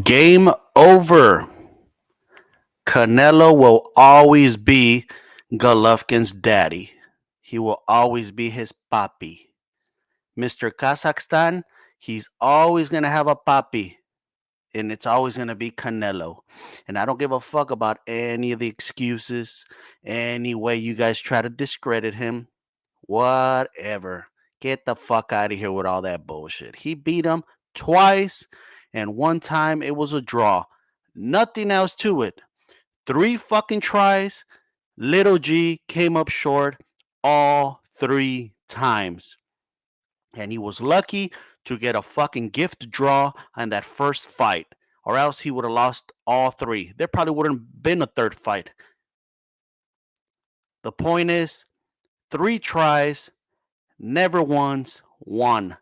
Game over. Canelo will always be Golovkin's daddy. He will always be his papi. Mr. Kazakhstan, he's always going to have a papi, and it's always going to be Canelo. And I don't give a fuck about any of the excuses, any way you guys try to discredit him. Whatever. Get the fuck out of here with all that bullshit. He beat him twice, and one time it was a draw. Nothing else to it. Three fucking tries. Little G came up short all three times. And he was lucky to get a fucking gift draw on that first fight, or else he would have lost all three. There probably wouldn't been a third fight. The point is, three tries, never once won.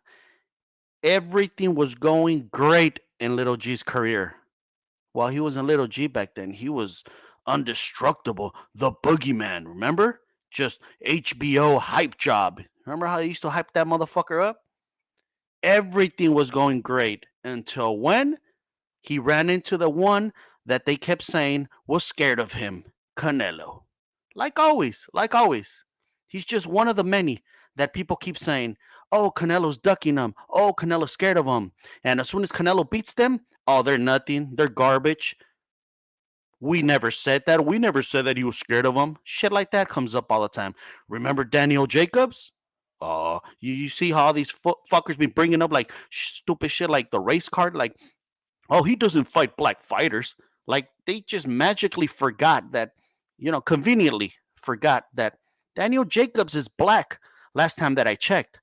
Everything was going great in Little G's career. While he was in Little G back then, he was indestructible, the boogeyman, remember? Just HBO hype job. Remember how they used to hype that motherfucker up? Everything was going great until when he ran into the one that they kept saying was scared of him, Canelo. Like always, like always. He's just one of the many that people keep saying, oh, Canelo's ducking them. Oh, Canelo's scared of him. And as soon as Canelo beats them, oh, they're nothing. They're garbage. We never said that. We never said that he was scared of him. Shit like that comes up all the time. Remember Daniel Jacobs? Oh, you see how all these fuckers be bringing up like stupid shit like the race card? Like, oh, he doesn't fight black fighters. Like, they just magically forgot that, conveniently forgot that Daniel Jacobs is black last time that I checked.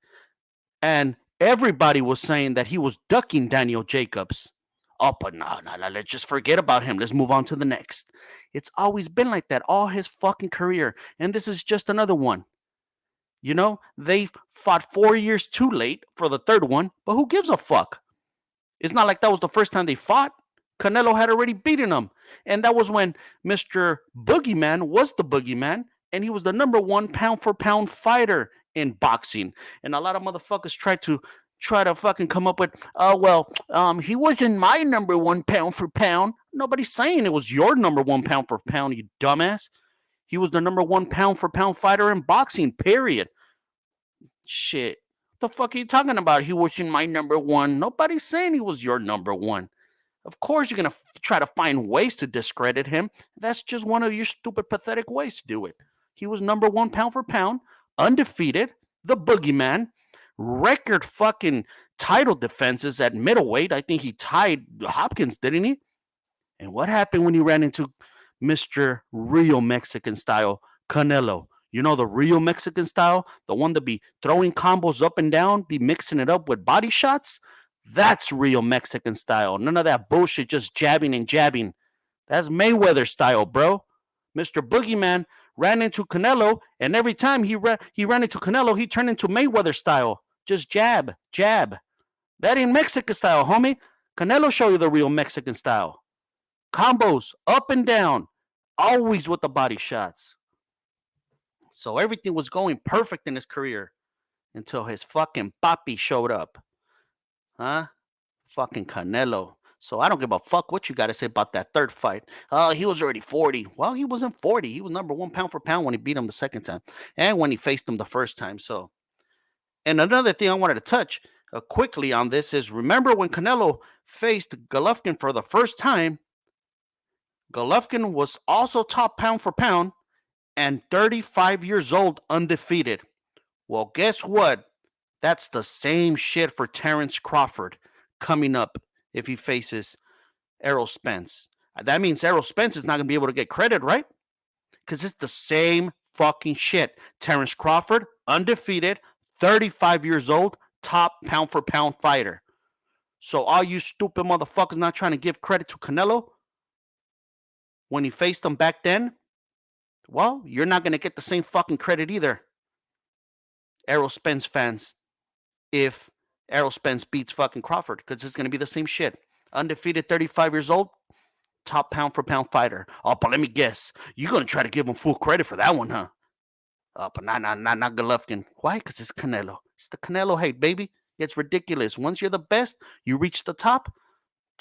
And everybody was saying that he was ducking Daniel Jacobs. Oh, but no, let's just forget about him. Let's move on to the next. It's always been like that all his fucking career. And this is just another one. They fought 4 years too late for the third one, but who gives a fuck? It's not like that was the first time they fought. Canelo had already beaten him. And that was when Mr. Boogeyman was the Boogeyman, and he was the number one pound for pound fighter in boxing. And a lot of motherfuckers try to fucking come up with, he wasn't my number one pound for pound. Nobody's saying it was your number one pound for pound, you dumbass. He was the number one pound for pound fighter in boxing, period. Shit. What the fuck are you talking about? He wasn't my number one. Nobody's saying he was your number one. Of course you're going to try to find ways to discredit him. That's just one of your stupid, pathetic ways to do it. He was number one pound for pound, undefeated, the boogeyman, record fucking title defenses at middleweight. I think he tied Hopkins, didn't he? And what happened when he ran into Mr. Real Mexican style, Canelo? You know, the real Mexican style, the one that be throwing combos up and down, be mixing it up with body shots. That's real Mexican style. None of that bullshit just jabbing and jabbing. That's Mayweather style, bro. Mr. Boogeyman ran into Canelo, and every time he ran into Canelo, he turned into Mayweather style. Just jab, jab. That ain't Mexican style, homie. Canelo show you the real Mexican style. Combos, up and down, always with the body shots. So everything was going perfect in his career until his fucking papi showed up. Huh? Fucking Canelo. So I don't give a fuck what you got to say about that third fight. Oh, he was already 40. Well, he wasn't 40. He was number one pound for pound when he beat him the second time and when he faced him the first time. So, and another thing I wanted to touch quickly on this is remember when Canelo faced Golovkin for the first time, Golovkin was also top pound for pound and 35 years old undefeated. Well, guess what? That's the same shit for Terrence Crawford coming up if he faces Errol Spence. That means Errol Spence is not going to be able to get credit, right? Because it's the same fucking shit. Terrence Crawford, undefeated, 35 years old, top pound for pound fighter. So all you stupid motherfuckers not trying to give credit to Canelo when he faced him back then, well, you're not going to get the same fucking credit either. Errol Spence fans, if Errol Spence beats fucking Crawford, because it's going to be the same shit. Undefeated, 35 years old, top pound for pound fighter. Oh, but let me guess. You're going to try to give him full credit for that one, huh? But not Golovkin. Why? Because it's Canelo. It's the Canelo hate, baby. It's ridiculous. Once you're the best, you reach the top.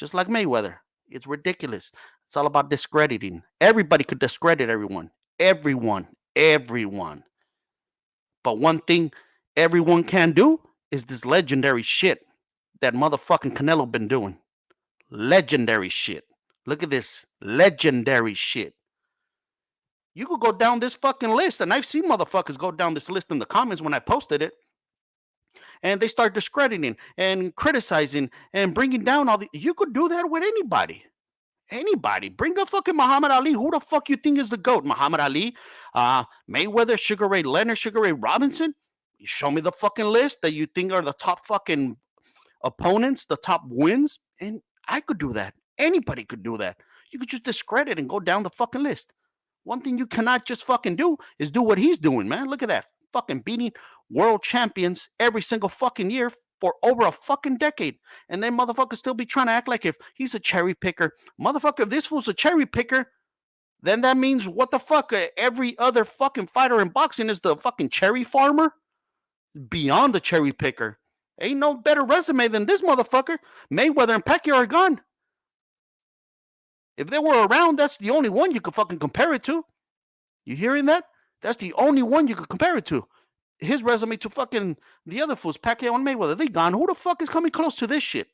just like Mayweather. It's ridiculous. It's all about discrediting. Everybody could discredit everyone. Everyone. Everyone. But one thing everyone can do is this legendary shit that motherfucking Canelo been doing. Legendary shit. Look at this. Legendary shit. You could go down this fucking list, and I've seen motherfuckers go down this list in the comments when I posted it, and they start discrediting and criticizing and bringing down all the. You could do that with anybody. Anybody. Bring up fucking Muhammad Ali. Who the fuck you think is the GOAT? Muhammad Ali, Mayweather, Sugar Ray Leonard, Sugar Ray Robinson. You show me the fucking list that you think are the top fucking opponents, the top wins, and I could do that. Anybody could do that. You could just discredit and go down the fucking list. One thing you cannot just fucking do is do what he's doing, man. Look at that. Fucking beating world champions every single fucking year for over a fucking decade. And then motherfuckers still be trying to act like if he's a cherry picker. Motherfucker, if this fool's a cherry picker, then that means what the fuck? Every other fucking fighter in boxing is the fucking cherry farmer? Beyond the cherry picker. Ain't no better resume than this motherfucker. Mayweather and Pacquiao are gone. If they were around, that's the only one you could fucking compare it to. You hearing that? That's the only one you could compare it to. His resume to fucking the other fools, Pacquiao and Mayweather. They gone. Who the fuck is coming close to this shit?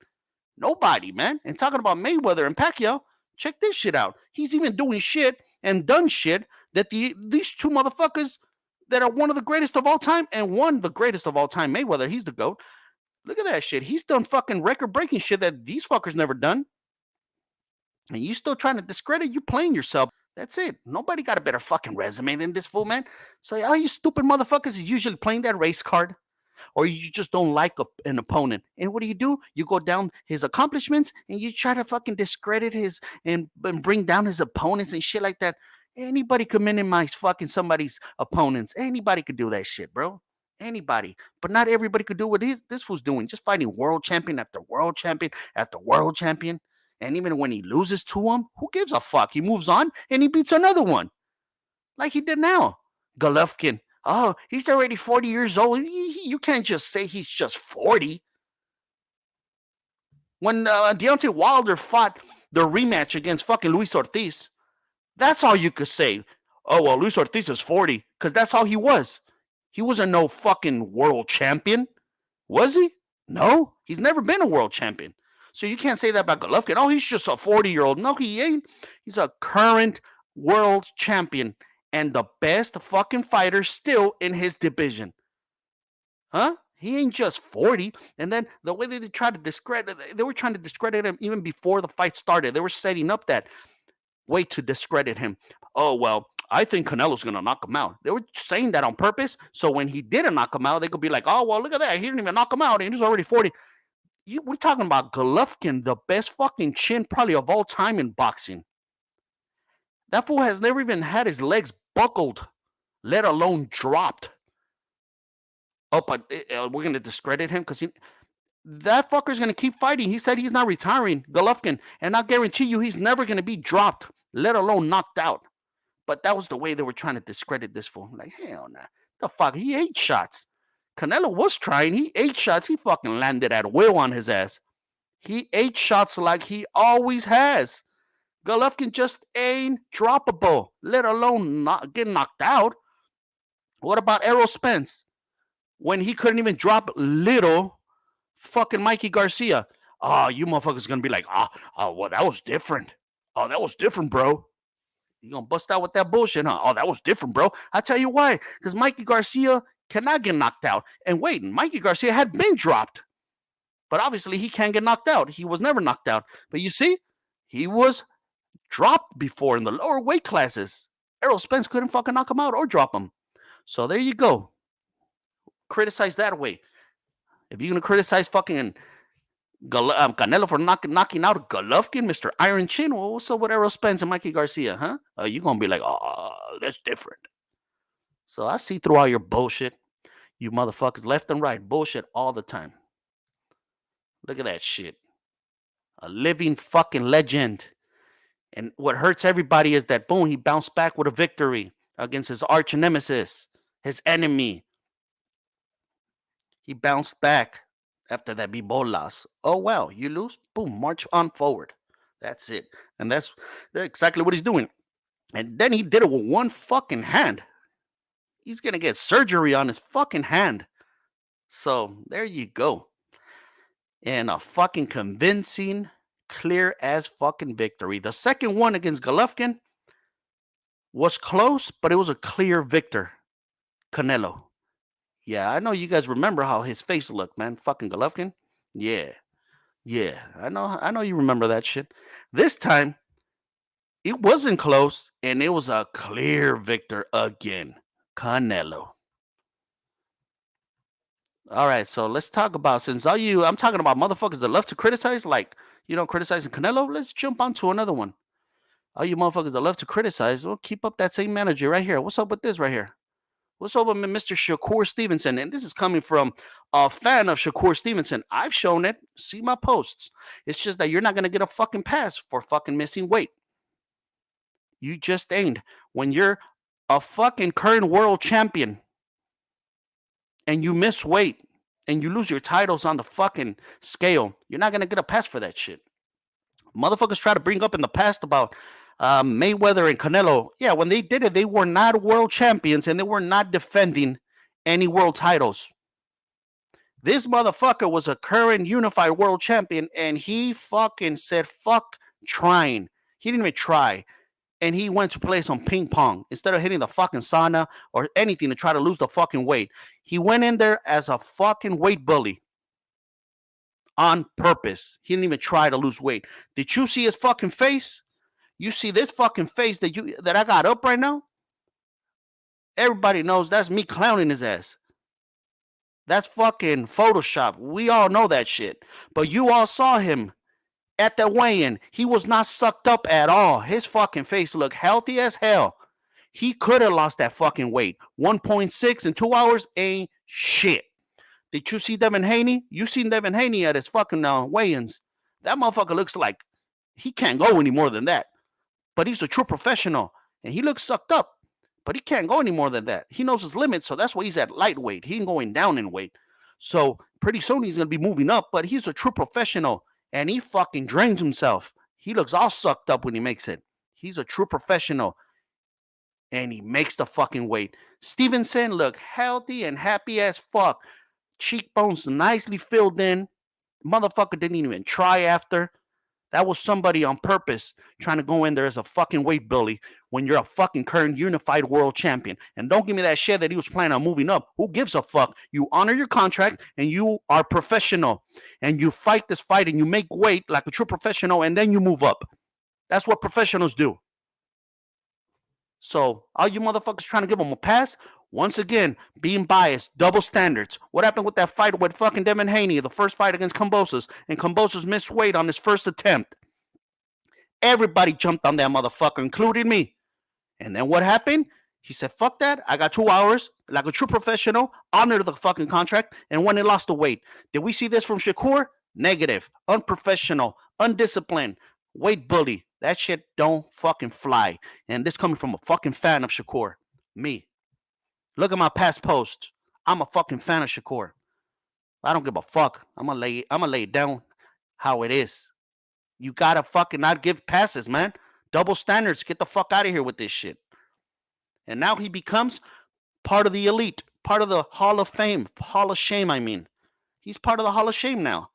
Nobody, man. And talking about Mayweather and Pacquiao, check this shit out. He's even doing shit and done shit that these two motherfuckers that are one of the greatest of all time and one the greatest of all time, Mayweather, he's the GOAT. Look at that shit. He's done fucking record-breaking shit that these fuckers never done. And you still trying to discredit, you playing yourself. That's it. Nobody got a better fucking resume than this fool, man. So, all you stupid motherfuckers is usually playing that race card. Or you just don't like an opponent. And what do? You go down his accomplishments and you try to fucking discredit his and bring down his opponents and shit like that. Anybody could minimize fucking somebody's opponents. Anybody could do that shit, bro. Anybody. But not everybody could do what this fool's doing. Just fighting world champion after world champion after world champion. And even when he loses to him, who gives a fuck? He moves on and he beats another one. Like he did now. Golovkin. Oh, he's already 40 years old. You can't just say he's just 40. When Deontay Wilder fought the rematch against fucking Luis Ortiz, that's all you could say. Oh, well, Luis Ortiz is 40, because that's all he was. He wasn't no fucking world champion. Was he? No, he's never been a world champion. So you can't say that about Golovkin. Oh, he's just a 40-year-old. No, he ain't. He's a current world champion and the best fucking fighter still in his division. Huh? He ain't just 40. And then the way they tried to discredit, they were trying to discredit him even before the fight started. They were setting up that way to discredit him. Oh, well, I think Canelo's going to knock him out. They were saying that on purpose. So when he didn't knock him out, they could be like, oh, well, look at that. He didn't even knock him out. And he's already 40. We're talking about Golovkin, the best fucking chin probably of all time in boxing. That fool has never even had his legs buckled, let alone dropped. Oh, but we're going to discredit him because that fucker's going to keep fighting. He said he's not retiring, Golovkin, and I guarantee you he's never going to be dropped, let alone knocked out. But that was the way they were trying to discredit this fool. Like, hell nah. The fuck? He ate shots. Canelo was trying. He ate shots. He fucking landed at will on his ass. He ate shots like he always has. Golovkin just ain't droppable, let alone not get knocked out. What about Errol Spence? When he couldn't even drop little fucking Mikey Garcia. Oh, you motherfuckers gonna be like, well, that was different. Oh, that was different, bro. You gonna bust out with that bullshit, huh? Oh, that was different, bro. I tell you why. Because Mikey Garcia cannot get knocked out. And wait, Mikey Garcia had been dropped. But obviously he can't get knocked out. He was never knocked out. But you see, he was dropped before in the lower weight classes. Errol Spence couldn't fucking knock him out or drop him. So there you go. Criticize that way. If you're going to criticize fucking Canelo for knocking out Golovkin, Mr. Iron Chin, well, what's up with Errol Spence and Mikey Garcia, huh? You're going to be like, oh, that's different. So I see through all your bullshit. You motherfuckers left and right. Bullshit all the time. Look at that shit. A living fucking legend. And what hurts everybody is that, boom, he bounced back with a victory against his arch nemesis, his enemy. He bounced back After that, be bolas. Oh, well, you lose. Boom, march on forward. That's it. And that's exactly what he's doing. And then he did it with one fucking hand. He's going to get surgery on his fucking hand. So there you go. And a fucking convincing, clear as fucking victory. The second one against Golovkin was close, but it was a clear victor. Canelo. Yeah, I know you guys remember how his face looked, man. Fucking Golovkin. Yeah. Yeah. I know you remember that shit. This time, it wasn't close, and it was a clear victor again. Canelo. All right, so let's talk about I'm talking about motherfuckers that love to criticize, like criticizing Canelo. Let's jump on to another one. All you motherfuckers that love to criticize, well, keep up that same energy right here. What's up with this right here? What's up with Mr. Shakur Stevenson? And this is coming from a fan of Shakur Stevenson. I've shown it. See my posts. It's just that you're not gonna get a fucking pass for fucking missing weight. You just ain't. When you're a fucking current world champion and you miss weight and you lose your titles on the fucking scale, you're not gonna get a pass for that shit. Motherfuckers try to bring up in the past about Mayweather and Canelo. Yeah, when they did it, they were not world champions and they were not defending any world titles. This motherfucker was a current unified world champion and he fucking said, fuck trying. He didn't even try. And he went to play some ping pong instead of hitting the fucking sauna or anything to try to lose the fucking weight. He went in there as a fucking weight bully on purpose. He didn't even try to lose weight. Did you see his fucking face? You see this fucking face that I got up right now? Everybody knows that's me clowning his ass. That's fucking Photoshop. We all know that shit. But you all saw him at the weigh-in. He was not sucked up at all. His fucking face looked healthy as hell. He could have lost that fucking weight. 1.6 in 2 hours ain't shit. Did you see Devin Haney? You seen Devin Haney at his fucking weigh-ins. That motherfucker looks like he can't go any more than that. But he's a true professional. And he looks sucked up. But he can't go any more than that. He knows his limits, so that's why he's at lightweight. He ain't going down in weight. So pretty soon he's going to be moving up, but he's a true professional, and he fucking drains himself. He looks all sucked up when he makes it. He's a true professional, and he makes the fucking weight. Stevenson looked healthy and happy as fuck. Cheekbones nicely filled in. Motherfucker didn't even try after. That was somebody on purpose trying to go in there as a fucking weight bully when you're a fucking current unified world champion. And don't give me that shit that he was planning on moving up. Who gives a fuck? You honor your contract and you are professional. And you fight this fight and you make weight like a true professional and then you move up. That's what professionals do. So all you motherfuckers trying to give him a pass, once again, being biased, double standards. What happened with that fight with fucking Devin Haney, the first fight against Kambosos, and Kambosos missed weight on his first attempt? Everybody jumped on that motherfucker, including me. And then what happened? He said, fuck that. I got 2 hours, like a true professional, honored the fucking contract, and when he lost the weight. Did we see this from Shakur? Negative, unprofessional, undisciplined, weight bully. That shit don't fucking fly. And this coming from a fucking fan of Shakur. Me. Look at my past posts. I'm a fucking fan of Shakur. I don't give a fuck. I'm gonna lay it down how it is. You gotta fucking not give passes, man. Double standards. Get the fuck out of here with this shit. And now he becomes part of the elite, part of the Hall of Fame, Hall of Shame, I mean. He's part of the Hall of Shame now.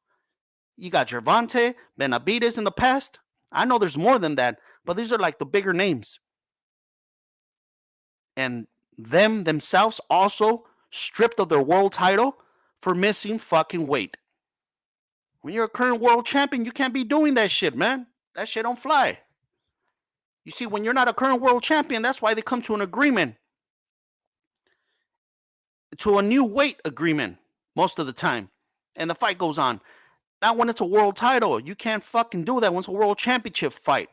You got Gervonta, Benavidez in the past. I know there's more than that, but these are like the bigger names. And them themselves also stripped of their world title for missing fucking weight. When you're a current world champion, you can't be doing that shit, man. That shit don't fly. You see, when you're not a current world champion, that's why they come to an agreement. To a new weight agreement most of the time. And the fight goes on. Now when it's a world title, you can't fucking do that when it's a world championship fight.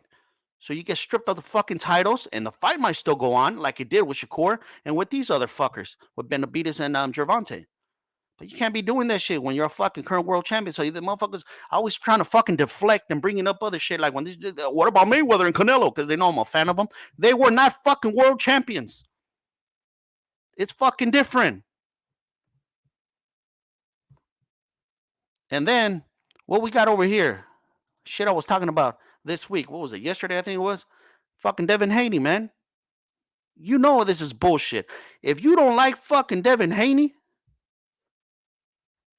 So you get stripped of the fucking titles, and the fight might still go on, like it did with Shakur and with these other fuckers, with Benavidez and Gervonta. But you can't be doing that shit when you're a fucking current world champion. So the motherfuckers always trying to fucking deflect and bringing up other shit, like when what about Mayweather and Canelo? Because they know I'm a fan of them. They were not fucking world champions. It's fucking different. And then what we got over here? Shit I was talking about this week. What was it? Yesterday, I think it was. Fucking Devin Haney, man. You know this is bullshit. If you don't like fucking Devin Haney,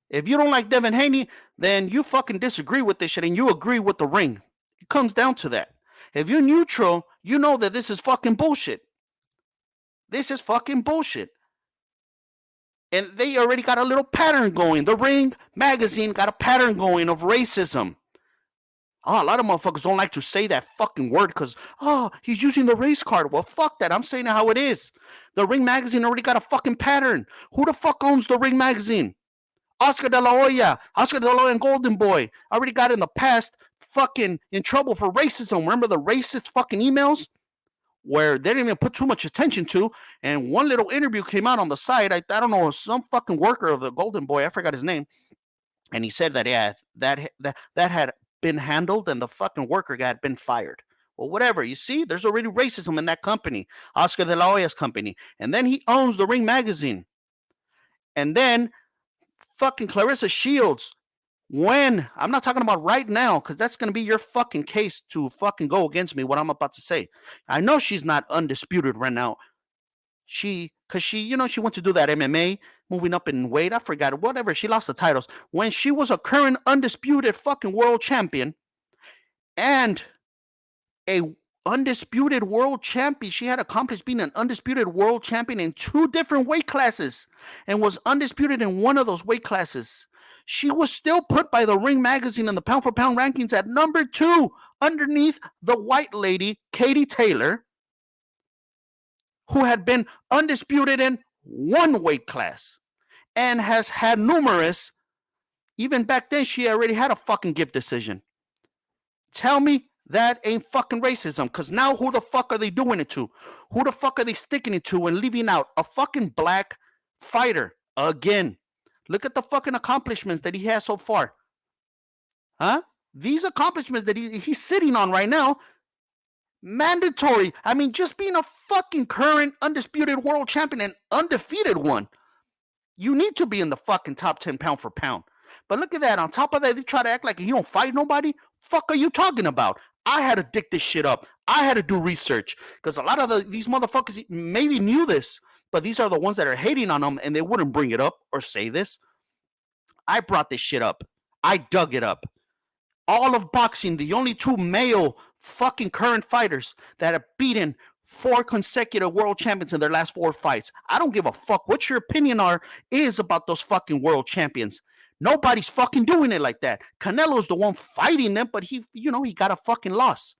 if you don't like Devin Haney, then you fucking disagree with this shit and you agree with the ring. It comes down to that. If you're neutral, you know that this is fucking bullshit. This is fucking bullshit. And they already got a little pattern going. The Ring magazine got a pattern going of racism. Oh, a lot of motherfuckers don't like to say that fucking word because, oh, he's using the race card. Well, fuck that. I'm saying it how it is. The Ring magazine already got a fucking pattern. Who the fuck owns the Ring magazine? Oscar de la Hoya. Oscar de la Hoya and Golden Boy already got in the past fucking in trouble for racism. Remember the racist fucking emails? Where they didn't even put too much attention to, and one little interview came out on the site. I don't know, some fucking worker of the Golden Boy, I forgot his name, and he said that yeah, that had been handled, and the fucking worker had been fired. Well, whatever. You see, there's already racism in that company, Oscar de la Hoya's company, and then he owns the Ring magazine, and then fucking Clarissa Shields. When I'm not talking about right now, because that's gonna be your fucking case to fucking go against me. What I'm about to say, I know she's not undisputed right now. Because she went to do that MMA, moving up in weight. I forgot whatever. She lost the titles when she was a current undisputed fucking world champion, and a undisputed world champion. She had accomplished being an undisputed world champion in 2 different weight classes and was undisputed in one of those weight classes. She was still put by the Ring magazine in the pound for pound rankings at number 2 underneath the white lady, Katie Taylor, who had been undisputed in one weight class and has had numerous, even back then she already had a fucking gift decision. Tell me that ain't fucking racism, because now who the fuck are they doing it to? Who the fuck are they sticking it to and leaving out? A fucking black fighter again. Look at the fucking accomplishments that he has so far. Huh? These accomplishments that he's sitting on right now, mandatory. I mean, just being a fucking current undisputed world champion and undefeated one, you need to be in the fucking top 10 pound for pound. But look at that. On top of that, they try to act like he don't fight nobody. Fuck are you talking about? I had to dig this shit up. I had to do research because a lot of these motherfuckers maybe knew this, but these are the ones that are hating on them and they wouldn't bring it up or say this. I brought this shit up. I dug it up. All of boxing, the only 2 male fucking current fighters that have beaten 4 consecutive world champions in their last 4 fights. I don't give a fuck what your opinion is about those fucking world champions. Nobody's fucking doing it like that. Canelo's the one fighting them, but he got a fucking loss.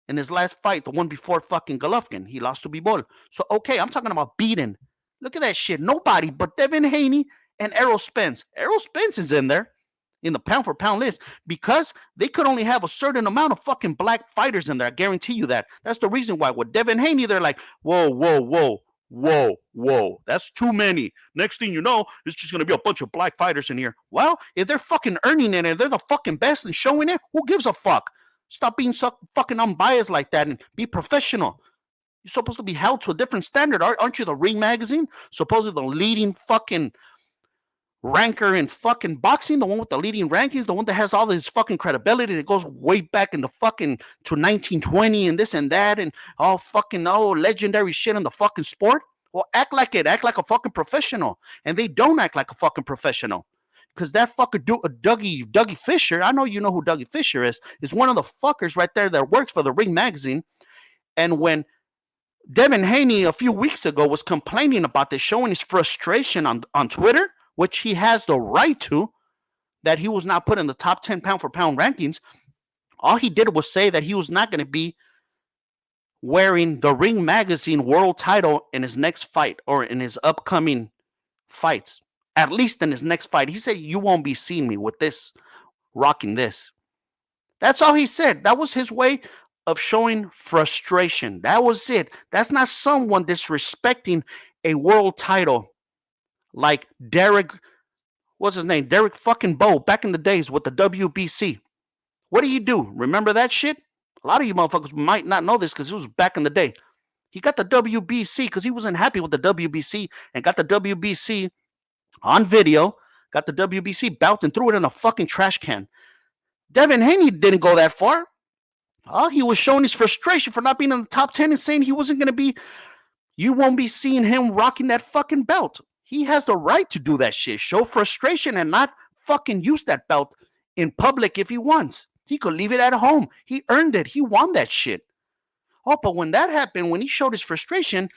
In his last fight, the one before fucking Golovkin, he lost to Bivol. So, okay, I'm talking about beating. Look at that shit. Nobody but Devin Haney and Errol Spence. Errol Spence is in there in the pound for pound list because they could only have a certain amount of fucking black fighters in there. I guarantee you that. That's the reason why with Devin Haney, they're like, whoa, whoa, whoa. Whoa, whoa, that's too many. Next thing you know, it's just going to be a bunch of black fighters in here. Well, if they're fucking earning it and they're the fucking best and showing it, who gives a fuck? Stop being so fucking unbiased like that and be professional. You're supposed to be held to a different standard. Aren't you the Ring magazine? Supposedly the leading fucking ranker in fucking boxing, the one with the leading rankings, the one that has all this fucking credibility that goes way back in the fucking to 1920 and this and that and all fucking legendary shit in the fucking sport. Well, act like it. Act like a fucking professional. And they don't act like a fucking professional. Because that fucker Dougie Fisher, I know you know who Dougie Fisher is one of the fuckers right there that works for the Ring magazine. And when Devin Haney a few weeks ago was complaining about this, showing his frustration on Twitter, which he has the right to, that he was not put in the top 10 pound for pound rankings, all he did was say that he was not going to be wearing the Ring magazine world title in his next fight or in his upcoming fights. At least in his next fight. He said, you won't be seeing me with this, rocking this. That's all he said. That was his way of showing frustration. That was it. That's not someone disrespecting a world title like Derek, what's his name? Derek fucking Bowe back in the days with the WBC. What do you do? Remember that shit? A lot of you motherfuckers might not know this because it was back in the day. He got the WBC because he wasn't happy with the WBC and got the WBC on video, got the WBC belt and threw it in a fucking trash can. Devin Haney didn't go that far. He was showing his frustration for not being in the top 10 and saying he wasn't going to be, you won't be seeing him rocking that fucking belt. He has the right to do that shit. Show frustration and not fucking use that belt in public if he wants. He could leave it at home. He earned it. He won that shit. Oh, but when that happened, when he showed his frustration,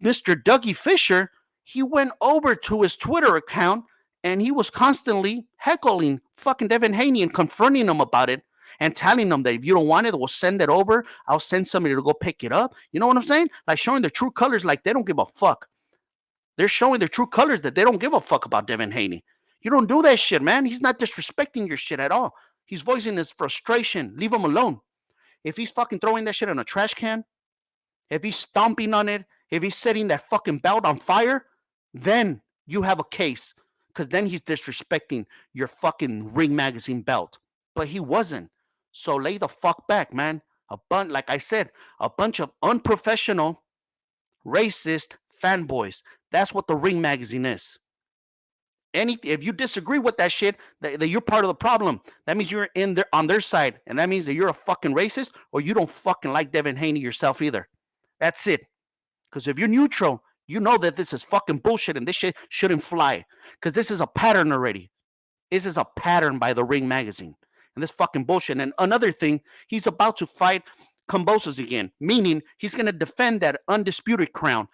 Mr. Dougie Fisher, he went over to his Twitter account and he was constantly heckling fucking Devin Haney and confronting him about it and telling them that if you don't want it, we'll send it over. I'll send somebody to go pick it up. You know what I'm saying? Like showing the true colors, like they don't give a fuck. They're showing their true colors that they don't give a fuck about Devin Haney. You don't do that shit, man. He's not disrespecting your shit at all. He's voicing his frustration. Leave him alone. If he's fucking throwing that shit in a trash can, if he's stomping on it, if he's setting that fucking belt on fire, then you have a case. Because then he's disrespecting your fucking Ring Magazine belt. But he wasn't. So lay the fuck back, man. Like I said, a bunch of unprofessional, racist fanboys. That's what the Ring Magazine is. If you disagree with that shit, that you're part of the problem. That means you're in there on their side, and that means that you're a fucking racist, or you don't fucking like Devin Haney yourself either. That's it. Because if you're neutral, you know that this is fucking bullshit, and this shit shouldn't fly. Because this is a pattern already. This is a pattern by the Ring Magazine, and this fucking bullshit. And another thing, he's about to fight Kambosos again, meaning he's gonna defend that undisputed crown.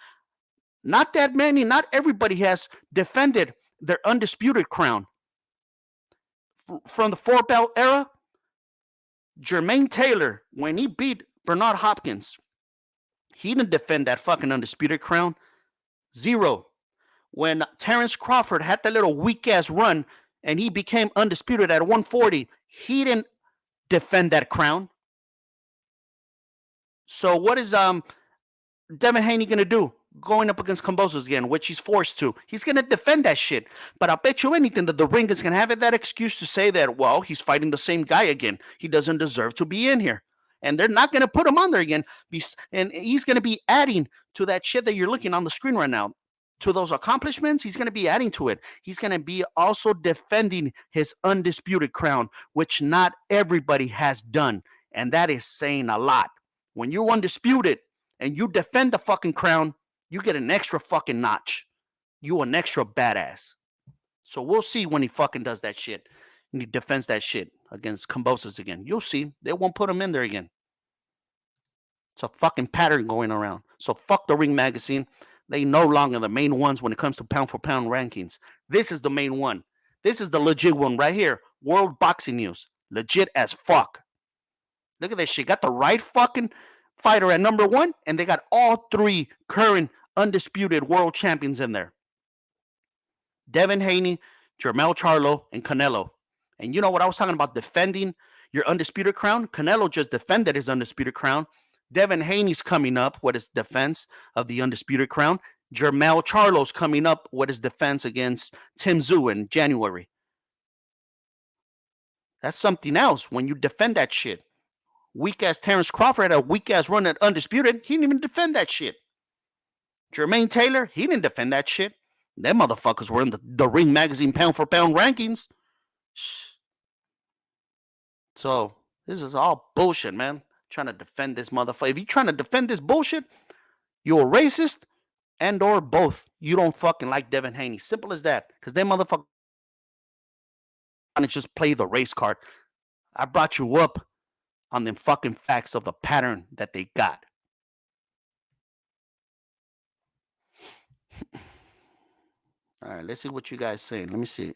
Not that many, not everybody has defended their undisputed crown. From the 4-belt era, Jermaine Taylor, when he beat Bernard Hopkins, he didn't defend that fucking undisputed crown. 0. When Terrence Crawford had that little weak-ass run and he became undisputed at 140, he didn't defend that crown. So what is Devin Haney going to do? Going up against Kambosos again, which he's forced to. He's going to defend that shit. But I'll bet you anything that the Ring is going to have that excuse to say that, well, he's fighting the same guy again. He doesn't deserve to be in here. And they're not going to put him on there again. And he's going to be adding to that shit that you're looking on the screen right now. To those accomplishments, he's going to be adding to it. He's going to be also defending his undisputed crown, which not everybody has done. And that is saying a lot. When you're undisputed and you defend the fucking crown, you get an extra fucking notch. You an extra badass. So we'll see when he fucking does that shit. And he defends that shit against Kambosos again. You'll see. They won't put him in there again. It's a fucking pattern going around. So fuck the Ring Magazine. They no longer the main ones when it comes to pound for pound rankings. This is the main one. This is the legit one right here. World Boxing News. Legit as fuck. Look at this shit. Got the right fucking fighter at number 1, and they got all 3 current undisputed world champions in there. Devin Haney, Jermell Charlo, and Canelo. And you know what I was talking about, defending your undisputed crown? Canelo just defended his undisputed crown. Devin Haney's coming up with his defense of the undisputed crown. Jermell Charlo's coming up with his defense against Tim Tszyu in January. That's something else when you defend that shit. Weak-ass Terrence Crawford had a weak-ass run at undisputed. He didn't even defend that shit. Jermaine Taylor, he didn't defend that shit. Them motherfuckers were in the Ring Magazine pound-for-pound rankings. So, this is all bullshit, man. Trying to defend this motherfucker. If you're trying to defend this bullshit, you're a racist and or both. You don't fucking like Devin Haney. Simple as that. Because them motherfuckers want to just play the race card. I brought you up on them fucking facts of the pattern that they got. All right, let's see what you guys saying. Let me see.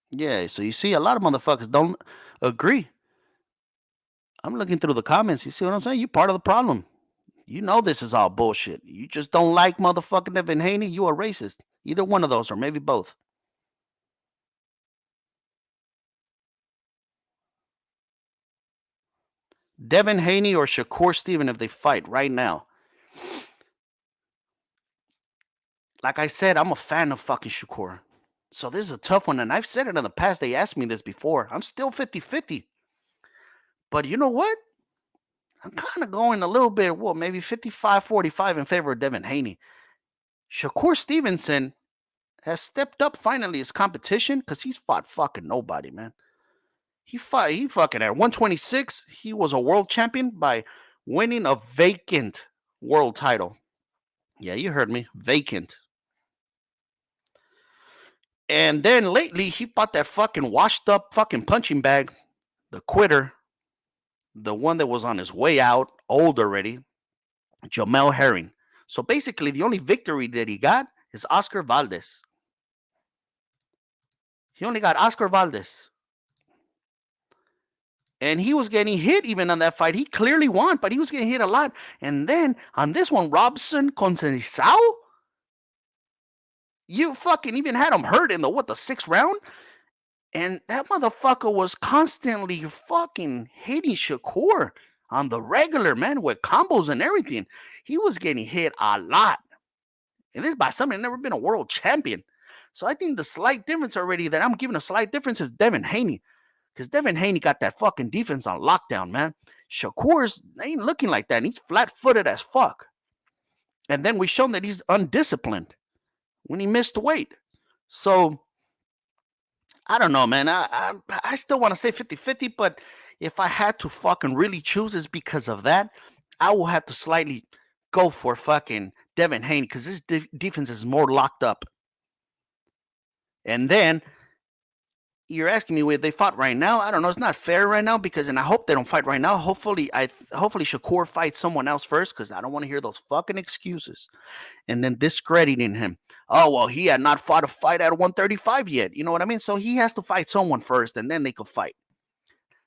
Yeah, so you see a lot of motherfuckers don't agree. I'm looking through the comments. You see what I'm saying? You're part of the problem. You know this is all bullshit. You just don't like motherfucking Devin Haney. You a racist. Either one of those, or maybe both. Devin Haney or Shakur Steven if they fight right now. Like I said, I'm a fan of fucking Shakur. So this is a tough one. And I've said it in the past. They asked me this before. I'm still 50-50. But you know what? I'm kind of going a little bit, well, maybe 55-45 in favor of Devin Haney. Shakur Stevenson has stepped up finally his competition because he's fought fucking nobody, man. He fucking at 126. He was a world champion by winning a vacant world title. Yeah, you heard me. Vacant. And then lately, he fought that fucking washed up fucking punching bag, the quitter, the one that was on his way out, old already, Jamel Herring. So basically, the only victory that he got is Oscar Valdez. He only got Oscar Valdez. And he was getting hit even on that fight. He clearly won, but he was getting hit a lot. And then on this one, Robson Conceição, you fucking even had him hurt in the 6th round? And that motherfucker was constantly fucking hitting Shakur on the regular, man, with combos and everything. He was getting hit a lot. And this is by somebody never been a world champion. So I think the slight difference already that I'm giving a slight difference is Devin Haney. Because Devin Haney got that fucking defense on lockdown, man. Shakur's ain't looking like that. And he's flat-footed as fuck. And then we shown that he's undisciplined when he missed weight. So I don't know, man. I still want to say 50-50, but if I had to fucking really choose, it's because of that. I will have to slightly go for fucking Devin Haney because his defense is more locked up. And then you're asking me where they fought right now. I don't know. It's not fair right now because, and I hope they don't fight right now. Hopefully Shakur fights someone else first because I don't want to hear those fucking excuses. And then discrediting him. Oh, well, he had not fought a fight at 135 yet. You know what I mean? So he has to fight someone first and then they could fight.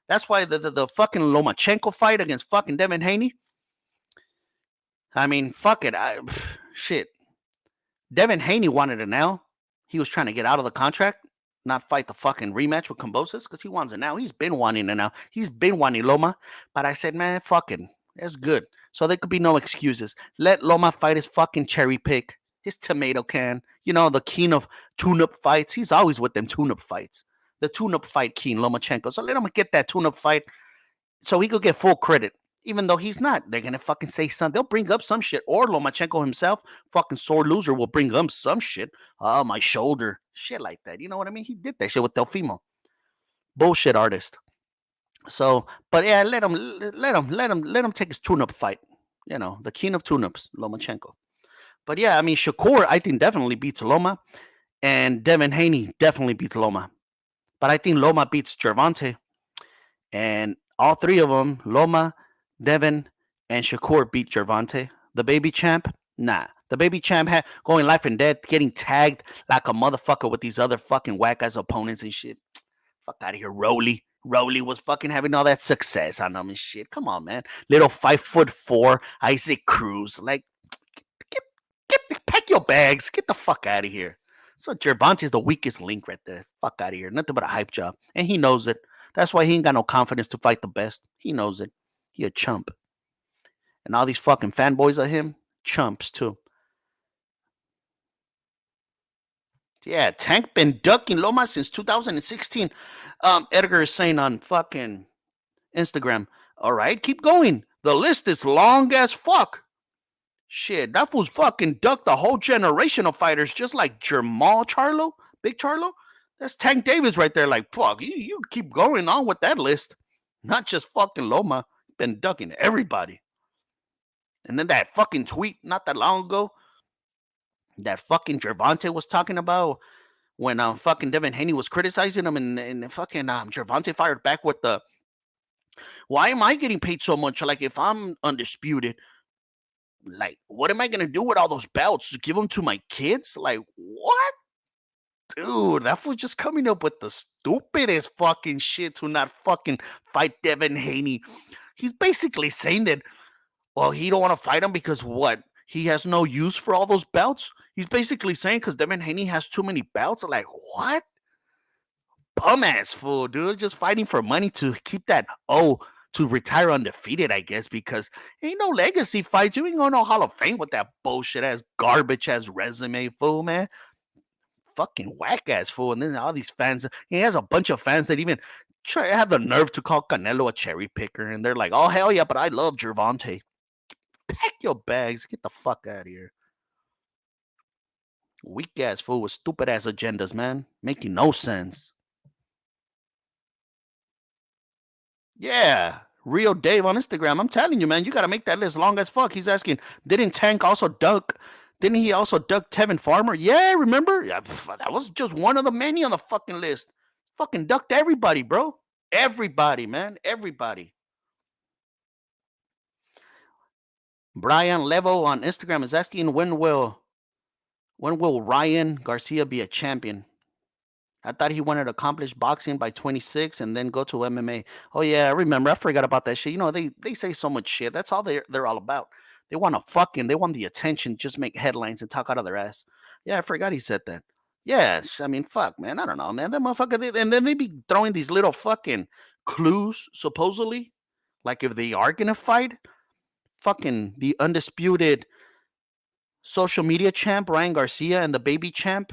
That's why the fucking Lomachenko fight against fucking Devin Haney. I mean, fuck it. Shit. Devin Haney wanted it now. He was trying to get out of the contract, not fight the fucking rematch with Kambosos because he wants it now. He's been wanting it now. He's been wanting Loma. But I said, man, fucking, that's good. So there could be no excuses. Let Loma fight his fucking cherry pick, his tomato can. You know, the king of tune-up fights. He's always with them tune-up fights. The tune-up fight king, Lomachenko. So let him get that tune-up fight so he could get full credit. Even though he's not. They're going to fucking say something. They'll bring up some shit. Or Lomachenko himself, fucking sore loser, will bring up some shit. Oh, my shoulder. Shit like that. You know what I mean? He did that shit with Delfimo. Bullshit artist. So, but yeah, let him take his tune-up fight. You know, the king of tune-ups, Lomachenko. But yeah, I mean, Shakur, I think definitely beats Loma. And Devin Haney definitely beats Loma. But I think Loma beats Gervonta. And all three of them, Loma, Devin, and Shakur beat Gervonta. The baby champ, nah. The baby champ had going life and death, getting tagged like a motherfucker with these other fucking whack ass opponents and shit. Fuck out of here, Rolly. Rolly was fucking having all that success on them and shit. Come on, man. Little 5'4" Isaac Cruz. Like, pack your bags. Get the fuck out of here. So Gervonta is the weakest link right there. Fuck out of here. Nothing but a hype job. And he knows it. That's why he ain't got no confidence to fight the best. He knows it. He a chump. And all these fucking fanboys of him, chumps too. Yeah, Tank been ducking Loma since 2016. Edgar is saying on fucking Instagram, all right, keep going. The list is long as fuck. Shit, that fool's fucking ducked a whole generation of fighters just like Jermall Charlo, Big Charlo. That's Tank Davis right there. Like, fuck, you keep going on with that list. Not just fucking Loma. Been ducking everybody. And then that fucking tweet not that long ago that fucking Gervonta was talking about when fucking Devin Haney was criticizing him and fucking Gervonta fired back with the, why am I getting paid so much? Like, if I'm undisputed, like, what am I going to do with all those belts? Give them to my kids? Like, what? Dude, that fool just coming up with the stupidest fucking shit to not fucking fight Devin Haney. He's basically saying that, well, he don't want to fight him because what? He has no use for all those belts? He's basically saying because Devin Haney has too many belts. Like, what? Bum ass fool, dude. Just fighting for money to keep that to retire undefeated, I guess, because ain't no legacy fights. You ain't going no Hall of Fame with that bullshit ass, garbage ass resume, fool, man. Fucking whack ass fool. And then all these fans, he has a bunch of fans that even have the nerve to call Canelo a cherry picker. And they're like, oh, hell yeah, but I love Gervonta. Pack your bags. Get the fuck out of here. Weak ass fool with stupid ass agendas, man. Making no sense. Yeah. Rio Dave on Instagram. I'm telling you, man, you got to make that list long as fuck. He's asking, didn't Tank also duck? Didn't he also duck Tevin Farmer? Yeah, remember? Yeah, that was just one of the many on the fucking list. Fucking ducked everybody, bro. Everybody, man. Everybody. Brian Levo on Instagram is asking, when will Ryan Garcia be a champion? I thought he wanted to accomplish boxing by 26 and then go to MMA. Oh yeah, I remember. I forgot about that shit. You know, they say so much shit. That's all they're all about. They want the attention, just make headlines and talk out of their ass. Yeah, I forgot he said that. Yes, I mean, fuck, man. I don't know, man. That motherfucker, and then they be throwing these little fucking clues, supposedly, like if they are gonna fight, fucking the undisputed social media champ Ryan Garcia and the baby champ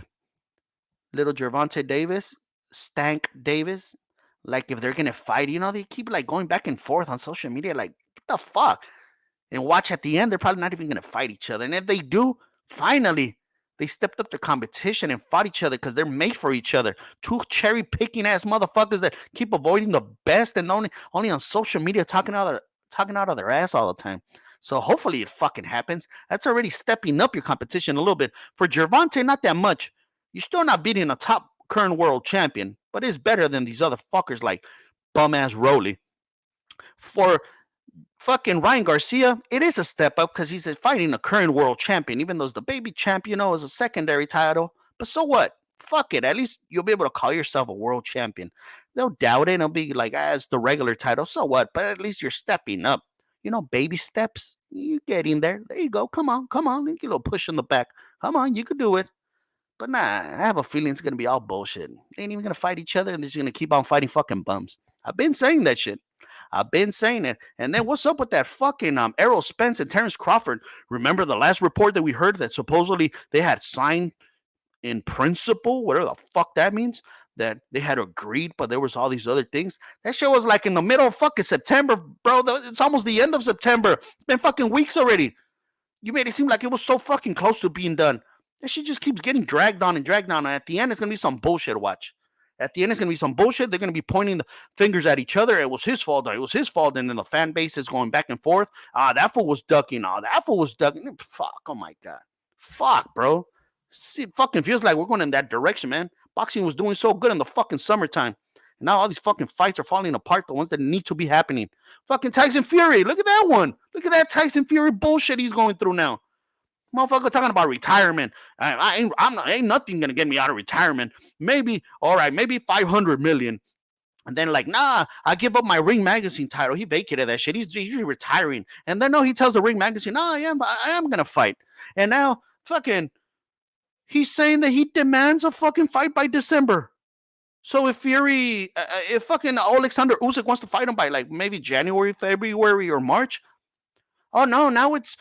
little Gervonta Davis, Stank Davis, like if they're gonna fight, they keep like going back and forth on social media, like what the fuck? And watch at the end, they're probably not even gonna fight each other. And if they do, finally, they stepped up the competition and fought each other because they're made for each other. Two cherry picking ass motherfuckers that keep avoiding the best and only on social media talking out of their ass all the time. So hopefully it fucking happens. That's already stepping up your competition a little bit. For Gervonta, not that much. You're still not beating a top current world champion, but it's better than these other fuckers like bum ass Rolly. For fucking Ryan Garcia, it is a step up because he's fighting a current world champion, even though it's the baby champ, is a secondary title. But so what? Fuck it. At least you'll be able to call yourself a world champion. They'll doubt it. It'll be like, it's the regular title. So what? But at least you're stepping up. Baby steps. You get in there. There you go. Come on. Come on. Get a little push in the back. Come on. You could do it. But nah, I have a feeling it's going to be all bullshit. They ain't even going to fight each other and they're just going to keep on fighting fucking bums. I've been saying that shit. I've been saying it. And then what's up with that fucking Errol Spence and Terrence Crawford? Remember the last report that we heard that supposedly they had signed in principle, whatever the fuck that means, that they had agreed, but there was all these other things. That shit was like in the middle of fucking September, bro. It's almost the end of September. It's been fucking weeks already. You made it seem like it was so fucking close to being done. That shit just keeps getting dragged on and dragged on. And at the end, it's going to be some bullshit to watch. At the end, it's going to be some bullshit. They're going to be pointing the fingers at each other. It was his fault. It was his fault. And then the fan base is going back and forth. That fool was ducking. That fool was ducking. Fuck. Oh, my God. Fuck, bro. See, it fucking feels like we're going in that direction, man. Boxing was doing so good in the fucking summertime. And now all these fucking fights are falling apart. The ones that need to be happening. Fucking Tyson Fury. Look at that one. Look at that Tyson Fury bullshit he's going through now. Motherfucker talking about retirement. Ain't nothing gonna get me out of retirement. Maybe, all right, maybe 500 million. And then like, nah, I give up my Ring Magazine title. He vacated that shit. He's retiring. And then no, he tells the Ring Magazine, no, I am gonna fight. And now fucking he's saying that he demands a fucking fight by December. So if Fury, if fucking Alexander Usyk wants to fight him by like maybe January, February, or March, oh no, now it's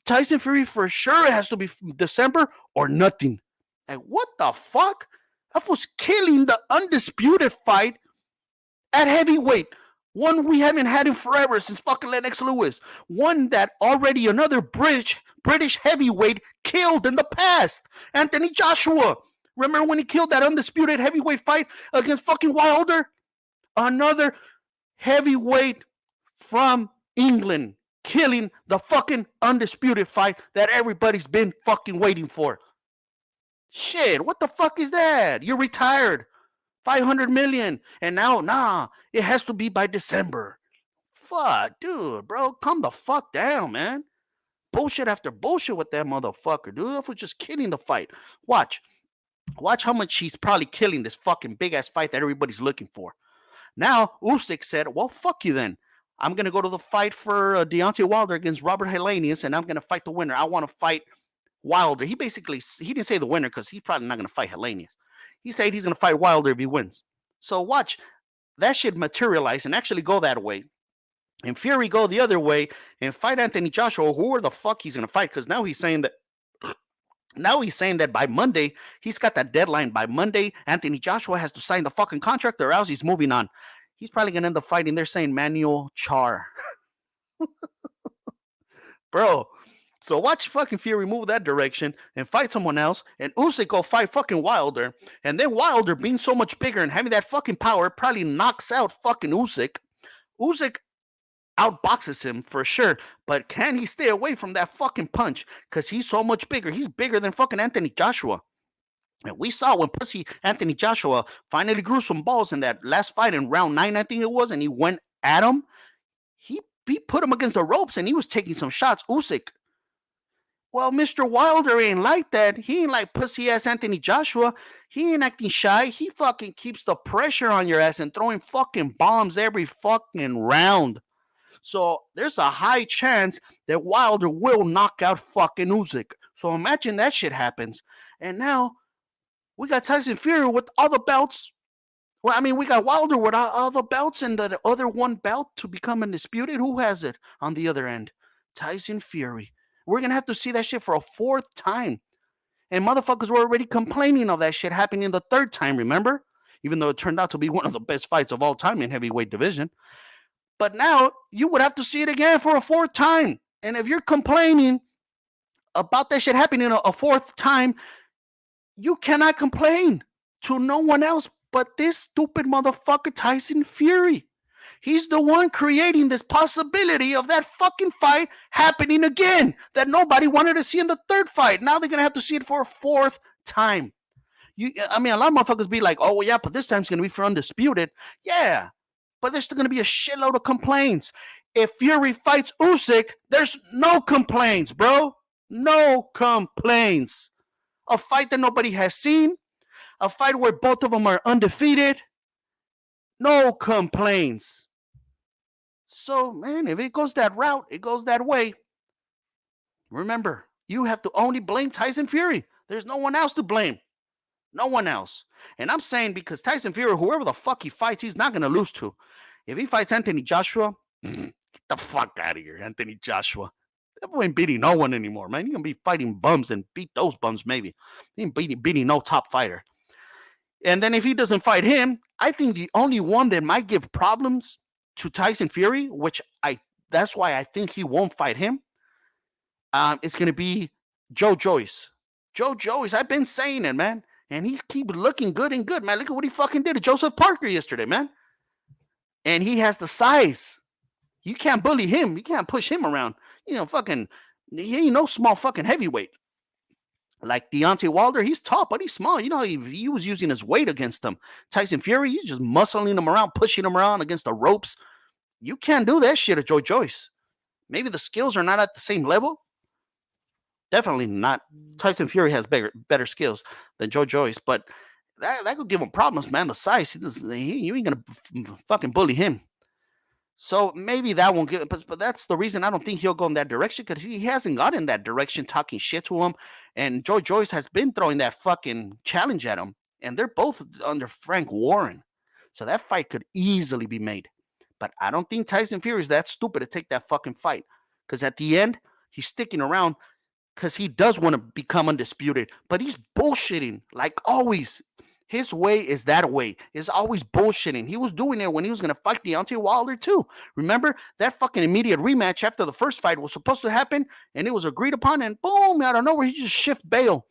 Tyson Fury for sure. It has to be December or nothing. Like, what the fuck? That was killing the undisputed fight at heavyweight. One we haven't had in forever since fucking Lennox Lewis. One that already another British heavyweight killed in the past. Anthony Joshua. Remember when he killed that undisputed heavyweight fight against fucking Wilder? Another heavyweight from England killing the fucking undisputed fight that everybody's been fucking waiting for. Shit, what the fuck is that? You're retired. 500 million. And now, nah, it has to be by December. Fuck, dude, bro, calm the fuck down, man. Bullshit after bullshit with that motherfucker, dude. That was just killing the fight. Watch how much he's probably killing this fucking big ass fight that everybody's looking for. Now, Usyk said, well, fuck you then. I'm going to go to the fight for Deontay Wilder against Robert Helenius, and I'm going to fight the winner. I want to fight Wilder. He didn't say the winner because he's probably not going to fight Helenius. He said he's going to fight Wilder if he wins. So watch that shit materialize and actually go that way. and Fury go the other way and fight Anthony Joshua, who the fuck he's gonna fight? Because now he's saying that by Monday, he's got that deadline. By Monday, Anthony Joshua has to sign the fucking contract or else he's moving on. He's probably going to end up fighting. They're saying Manuel Char. Bro, so watch fucking Fury move that direction and fight someone else, and Usyk go fight fucking Wilder, and then Wilder being so much bigger and having that fucking power probably knocks out fucking Usyk. Usyk outboxes him for sure, but can he stay away from that fucking punch? Because he's so much bigger. He's bigger than fucking Anthony Joshua. And we saw when pussy Anthony Joshua finally grew some balls in that last fight in round 9, I think it was, and he went at him. He put him against the ropes and he was taking some shots. Usyk. Well, Mr. Wilder ain't like that. He ain't like pussy ass Anthony Joshua. He ain't acting shy. He fucking keeps the pressure on your ass and throwing fucking bombs every fucking round. So there's a high chance that Wilder will knock out fucking Usyk. So imagine that shit happens. And now we got Tyson Fury with all the belts. Well, I mean, we got Wilder with all the belts and the other one belt to become undisputed. Who has it on the other end? Tyson Fury. We're going to have to see that shit for a fourth time. And motherfuckers were already complaining of that shit happening the third time, remember? Even though it turned out to be one of the best fights of all time in heavyweight division. But now you would have to see it again for a fourth time. And if you're complaining about that shit happening a fourth time, you cannot complain to no one else but this stupid motherfucker Tyson Fury. He's the one creating this possibility of that fucking fight happening again that nobody wanted to see in the third fight. Now they're going to have to see it for a fourth time. I mean, a lot of motherfuckers be like, oh, well, yeah, but this time's going to be for undisputed. Yeah, but there's still going to be a shitload of complaints. If Fury fights Usyk, there's no complaints, bro. No complaints. A fight that nobody has seen. A fight where both of them are undefeated. No complaints. So, man, if it goes that route, it goes that way. Remember, you have to only blame Tyson Fury. There's no one else to blame. No one else. And I'm saying because Tyson Fury, whoever the fuck he fights, he's not going to lose to. If he fights Anthony Joshua, get the fuck out of here, Anthony Joshua. That boy ain't beating no one anymore, man. He's going to be fighting bums and beat those bums maybe. He ain't beating no top fighter. And then if he doesn't fight him, I think the only one that might give problems to Tyson Fury, which that's why I think he won't fight him, it's going to be Joyce. Joyce, I've been saying it, man. And he keeps looking good and good, man. Look at what he fucking did to Joseph Parker yesterday, man. And he has the size. You can't bully him. You can't push him around. He ain't no small fucking heavyweight. Like Deontay Wilder, he's tall, but he's small. He was using his weight against him. Tyson Fury, he's just muscling him around, pushing him around against the ropes. You can't do that shit to Joyce. Maybe the skills are not at the same level. Definitely not. Tyson Fury has better skills than Joyce, but that could give him problems, man. The size, you ain't going to fucking bully him. So maybe that won't get, but that's the reason I don't think he'll go in that direction because he hasn't got in that direction talking shit to him. And Joyce has been throwing that fucking challenge at him. And they're both under Frank Warren. So that fight could easily be made. But I don't think Tyson Fury is that stupid to take that fucking fight. Because at the end, he's sticking around because he does want to become undisputed. But he's bullshitting like always. His way is that way. It's always bullshitting. He was doing it when he was going to fight Deontay Wilder too. Remember, that fucking immediate rematch after the first fight was supposed to happen, and it was agreed upon, and boom, out of nowhere, he just shift bail.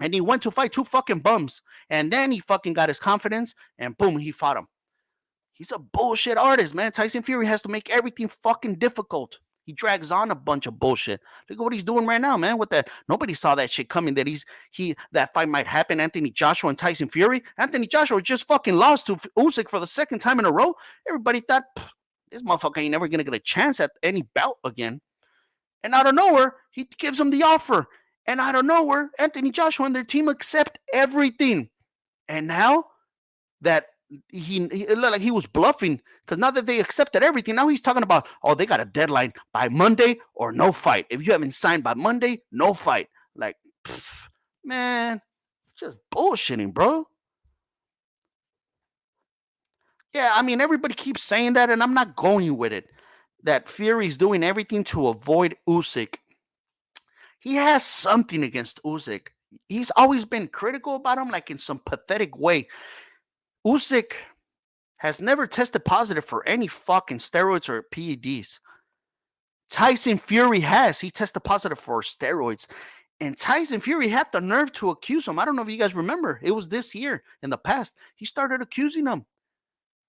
And he went to fight two fucking bums. And then he fucking got his confidence, and boom, he fought him. He's a bullshit artist, man. Tyson Fury has to make everything fucking difficult. He drags on a bunch of bullshit. Look at what he's doing right now, man. With that, nobody saw that shit coming. That fight might happen. Anthony Joshua and Tyson Fury. Anthony Joshua just fucking lost to Usyk for the second time in a row. Everybody thought this motherfucker ain't never gonna get a chance at any bout again. And out of nowhere, he gives him the offer. And out of nowhere, Anthony Joshua and their team accept everything. And now that he looked like he was bluffing because now that they accepted everything, now he's talking about, oh, they got a deadline by Monday or no fight. If you haven't signed by Monday, no fight. Like, man, just bullshitting, bro. Yeah, I mean, everybody keeps saying that, and I'm not going with it. that Fury's doing everything to avoid Usyk. He has something against Usyk. He's always been critical about him, like in some pathetic way. Usyk has never tested positive for any fucking steroids or PEDs. Tyson Fury has. He tested positive for steroids. And Tyson Fury had the nerve to accuse him. I don't know if you guys remember. It was this year in the past. He started accusing him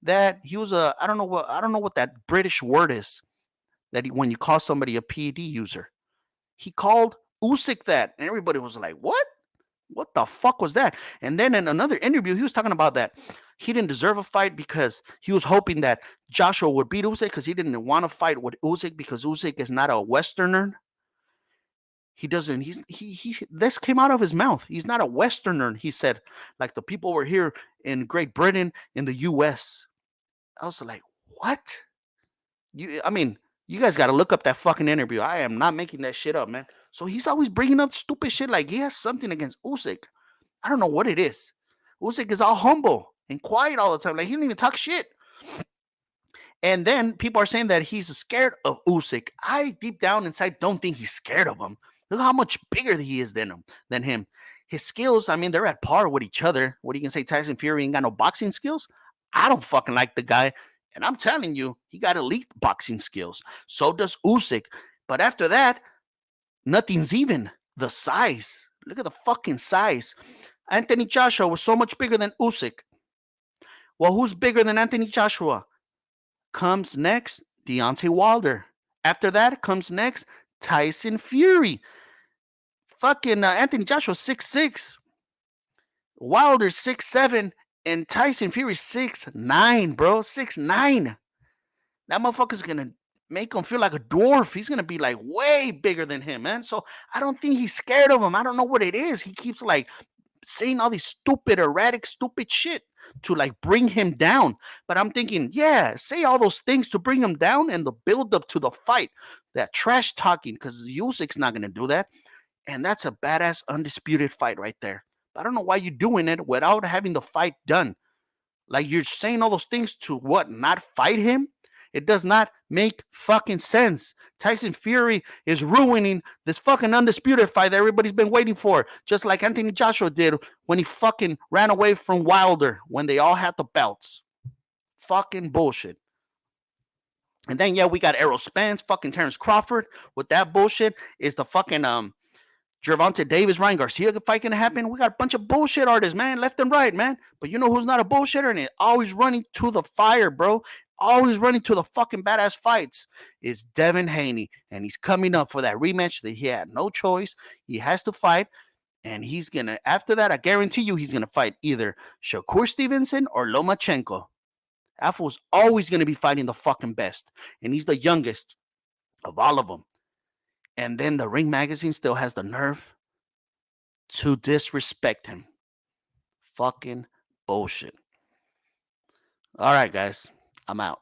that he was a I don't know what that British word is that when you call somebody a PED user. He called Usyk that, and everybody was like, "What? What the fuck was that?" And then in another interview, he was talking about that he didn't deserve a fight because he was hoping that Joshua would beat Usyk because he didn't want to fight with Usyk because Usyk is not a Westerner. He doesn't. He. This came out of his mouth. He's not a Westerner. He said, like the people were here in Great Britain, in the U.S. I was like, what? I mean, you guys got to look up that fucking interview. I am not making that shit up, man. So he's always bringing up stupid shit like he has something against Usyk. I don't know what it is. Usyk is all humble and quiet all the time. Like he don't even talk shit. And then people are saying that he's scared of Usyk. I deep down inside don't think he's scared of him. Look how much bigger he is than him. His skills, I mean, they're at par with each other. What are you gonna say? Tyson Fury ain't got no boxing skills? I don't fucking like the guy. And I'm telling you, he got elite boxing skills. So does Usyk. But after that, nothing's even. The size. Look at the fucking size. Anthony Joshua was so much bigger than Usyk. Well, who's bigger than Anthony Joshua? Comes next, Deontay Wilder. After that comes next, Tyson Fury. Fucking Anthony Joshua 6'6". Wilder 6'7", and Tyson Fury 6'9", bro. 6'9". That motherfucker's gonna make him feel like a dwarf. He's gonna be like way bigger than him, man. So I don't think he's scared of him. I don't know what it is. He keeps like saying all these stupid, erratic, stupid shit to like bring him down. But I'm thinking, yeah, say all those things to bring him down and the build up to the fight. That trash talking, because Usyk's not gonna do that. And that's a badass undisputed fight right there. But I don't know why you're doing it without having the fight done. Like you're saying all those things to what? Not fight him? It does not make fucking sense. Tyson Fury is ruining this fucking undisputed fight that everybody's been waiting for. Just like Anthony Joshua did when he fucking ran away from Wilder when they all had the belts. Fucking bullshit. And then, yeah, we got Errol Spence, fucking Terrence Crawford with that bullshit. Is the fucking Gervonta Davis, Ryan Garcia fight gonna happen? We got a bunch of bullshit artists, man, left and right, man. But you know who's not a bullshitter and always running to the fire, bro? Always running to the fucking badass fights is Devin Haney. And he's coming up for that rematch that he had no choice. He has to fight. And he's gonna, after that, I guarantee you he's gonna fight either Shakur Stevenson or Lomachenko. Afro's always gonna be fighting the fucking best. And he's the youngest of all of them. And then the Ring Magazine still has the nerve to disrespect him. Fucking bullshit. All right, guys. I'm out.